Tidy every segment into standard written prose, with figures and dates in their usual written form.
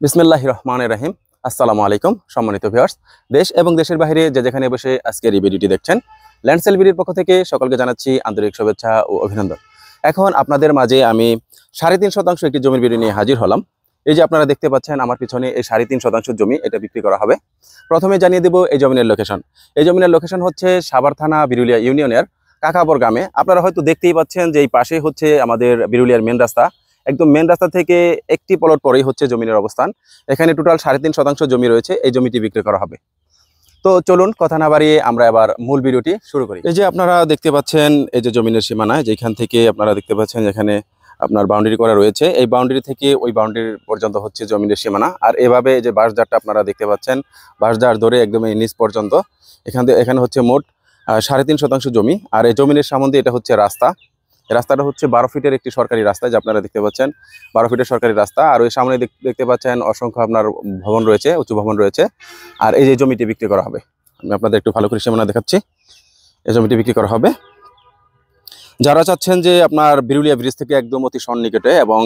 বিসমিল্লাহির রহমানির রহিম। আসসালামু আলাইকুম সম্মানিত ভিউয়ার্স, দেশ এবং দেশের বাইরে যে যেখানে বসে আজকের এই ভিডিওটি দেখছেন, ল্যান্ডসেল বিডির পক্ষ থেকে সকলকে জানাচ্ছি আন্তরিক শুভেচ্ছা ও অভিনন্দন। এখন আপনাদের মাঝে আমি 3.5% একটি জমির ভিডিও নিয়ে হাজির হলাম। এই যে আপনারা দেখতে পাচ্ছেন আমার পিছনে এই 3.5% জমি, এটা বিক্রি করা হবে। প্রথমে জানিয়ে দেব এই জমিনের লোকেশন। এই জমিনের লোকেশন হচ্ছে সাভার থানা বিরুলিয়া ইউনিয়নের কাকাবর গ্রামে। আপনারা হয়তো দেখতেই পাচ্ছেন যে এই পাশে হচ্ছে আমাদের বিরুলিয়ার মেন রাস্তা। একদম মেন রাস্তা থেকে একটি প্লট পরেই হচ্ছে জমিনের অবস্থান। এখানে টোটাল 3.5% জমি রয়েছে। এই জমিটি বিক্রি করা হবে। তো চলুন কথা না বাড়িয়ে আমরা এবার মূল ভিডিওটি শুরু করি। এই যে আপনারা দেখতে পাচ্ছেন এই যে জমিনের সীমানায়, যেখান থেকে আপনারা দেখতে পাচ্ছেন এখানে আপনার বাউন্ডারি করা রয়েছে। এই বাউন্ডারি থেকে ওই বাউন্ডারি পর্যন্ত হচ্ছে জমিনের সীমানা। আর এভাবে যে বাঁশঝাড়টা আপনারা দেখতে পাচ্ছেন, বাঁশঝাড় ধরে একদম এই নিচ পর্যন্ত এখানে হচ্ছে মোট 3.5% জমি। আর এই জমিনের সামনে এটা হচ্ছে রাস্তা। রাস্তাটা হচ্ছে 12 ফিটের একটি সরকারি রাস্তা, যে আপনারা দেখতে পাচ্ছেন 12 ফিটের সরকারি রাস্তা। আর ওই সামনে দেখতে পাচ্ছেন অসংখ্য আপনার ভবন রয়েছে, উঁচু ভবন রয়েছে। আর এই যে জমিটি বিক্রি করা হবে, আমি আপনাদের একটু ভালো করে সীমানা দেখাচ্ছি। এই জমিটি বিক্রি করা হবে। যারা চাচ্ছেন যে আপনার বিরুলিয়া ব্রিজ থেকে একদম অতি সন্নিকটে এবং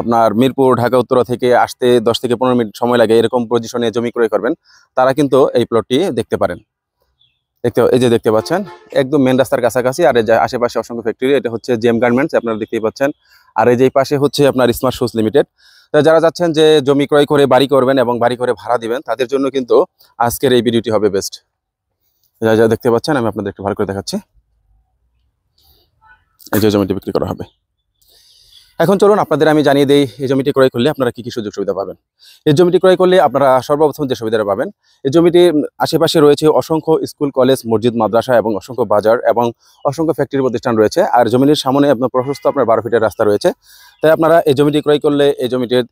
আপনার মিরপুর ঢাকা উত্তরা থেকে আসতে 10 থেকে 15 মিনিট সময় লাগে, এরকম পজিশনে জমি ক্রয় করবেন, তারা কিন্তু এই প্লটটি দেখতে পারেন। এই যে দেখতে পাচ্ছেন একদম মেন রাস্তার কাছাকাছি। আর এই যে আশেপাশে অসংখ্য ফ্যাক্টরি, এটা হচ্ছে জেম গার্মেন্টস, আপনারা দেখতেই পাচ্ছেন। আর এই যে পাশে হচ্ছে আপনার স্মার্ট শুজ লিমিটেড। যারা চাচ্ছেন যে জমি ক্রয় করে বাড়ি করবেন এবং বাড়ি করে ভাড়া দিবেন, তাদের জন্য কিন্তু আজকের এই ভিডিওটি হবে বেস্ট। যা দেখতে পাচ্ছেন আমি আপনাদের একটু ভালো করে দেখাচ্ছি। এই যে জমিটি বিক্রি করা হবে। এখন চলুন আপনাদের আমি জানিয়ে দেই এই জমিটি ক্রয় করলে আপনারা কি কি সুযোগ সুবিধা পাবেন। এই জমিটি ক্রয় করলে আপনারা সর্বপ্রথম যে সুবিধাটা পাবেন, এই জমিটির আশেপাশে রয়েছে অসংখ্য স্কুল, কলেজ, মসজিদ, মাদ্রাসা এবং অসংখ্য বাজার এবং অসংখ্য ফ্যাক্টরি প্রতিষ্ঠান রয়েছে। আর জমির সামনে আপনার প্রশস্ত আপনার 12 ফিটের রাস্তা রয়েছে। তাই আপনারা এই জমিটি ক্রয় করলে এই জমিটির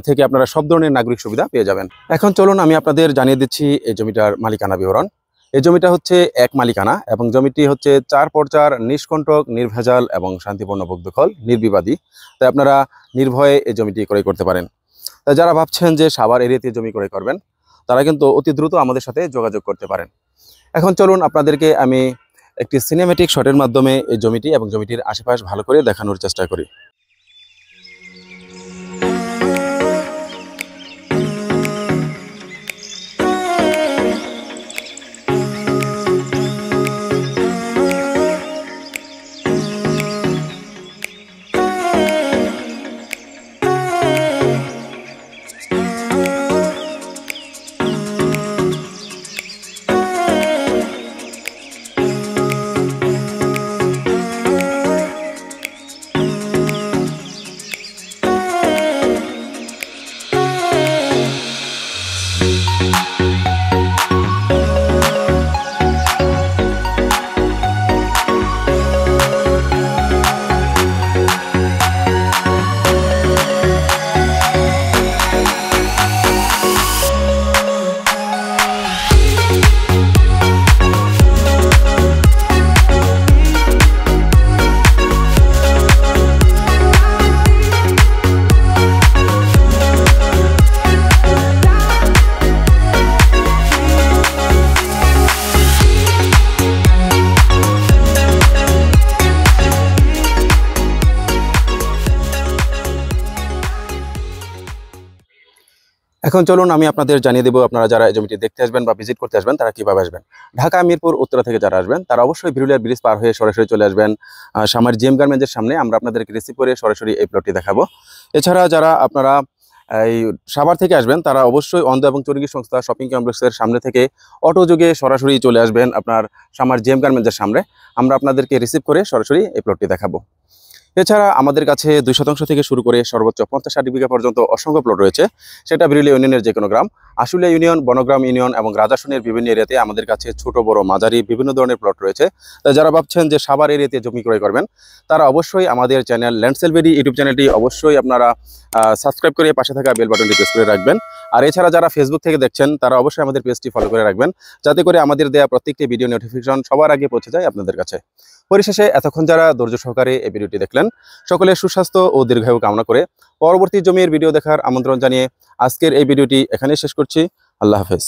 থেকে আপনারা সব ধরনের নাগরিক সুবিধা পেয়ে যাবেন। এখন চলুন আমি আপনাদের জানিয়ে দিচ্ছি এই জমিটার মালিকানা বিবরণ। এই জমিটা হচ্ছে এক মালিকানা এবং জমিটি হচ্ছে 4 পর্যার, নিষ্কণ্টক, নির্ভেজাল এবং শান্তিপূর্ণ ভূদখল, নির্বিবাদী। তাই আপনারা নির্ভয়ে এই জমিটি ক্রয় করতে পারেন। তাই যারা ভাবছেন যে সাভার এরিয়াতে জমি ক্রয় করবেন, তারা কিন্তু অতি দ্রুত আমাদের সাথে যোগাযোগ করতে পারেন। এখন চলুন আপনাদেরকে আমি একটি সিনেমেটিক শটের মাধ্যমে এই জমিটি এবং জমিটির আশেপাশ ভালো করে দেখানোর চেষ্টা করি। এখন চলুন আমি আপনাদের জানিয়ে দেবো আপনারা যারা এই জমিটি দেখতে আসবেন বা ভিজিট করতে আসবেন, তারা কিভাবে আসবেন। ঢাকা মিরপুর উত্তরা থেকে যারা আসবেন, তারা অবশ্যই বিরুলিয়া ব্রিজ পার হয়ে সরাসরি চলে আসবেন সামার জিএম গার্মেন্টসের সামনে। আমরা আপনাদেরকে রিসিভ করে সরাসরি এই প্লটটি দেখাবো। এছাড়া যারা আপনারা এই সাভার থেকে আসবেন, তারা অবশ্যই অন্ধ এবং চরকি সংস্থা শপিং কমপ্লেক্সের সামনে থেকে অটো যোগে সরাসরি চলে আসবেন আপনার সামার জিএম গার্মেন্টসের সামনে। আমরা আপনাদেরকে রিসিভ করে সরাসরি এই প্লটটি দেখাবো। এছাড়া আমাদের কাছে 2% থেকে শুরু করে সর্বোচ্চ 50-60 বিঘা পর্যন্ত অসংখ্য প্লট রয়েছে। সেটা বিরুলিয়া ইউনিয়নের যে কোনো গ্রাম, আশুলিয়া ইউনিয়ন, বনগ্রাম ইউনিয়ন এবং রাজাসনের বিভিন্ন এরিয়াতে আমাদের কাছে ছোট বড় মাঝারি বিভিন্ন ধরনের প্লট রয়েছে। তাই যারা ভাবছেন যে সাভার এরিয়াতে জমি ক্রয় করবেন, তারা অবশ্যই আমাদের চ্যানেল ল্যান্ডসেল বিডি ইউটিউব চ্যানেলটি অবশ্যই আপনারা সাবস্ক্রাইব করে পাশে থাকা বেল বাটনটি প্রেস করে রাখবেন। আর এছাড়া যারা ফেসবুক থেকে দেখছেন, তারা অবশ্যই আমাদের পেজটি ফলো করে রাখবেন, যাতে করে আমাদের দেয়া প্রত্যেকটি ভিডিও নোটিফিকেশন সবার আগে পৌঁছে যায় আপনাদের কাছে। পরিশেষে এতক্ষণ যারা ধৈর্য সহকারে এই ভিডিওটি দেখলেন, সকলের সুস্বাস্থ্য ও দীর্ঘায়ু কামনা করে পরবর্তী জমির ভিডিও দেখার আমন্ত্রণ জানিয়ে আজকের এই ভিডিওটি এখানেই শেষ করছি। আল্লাহ হাফেজ।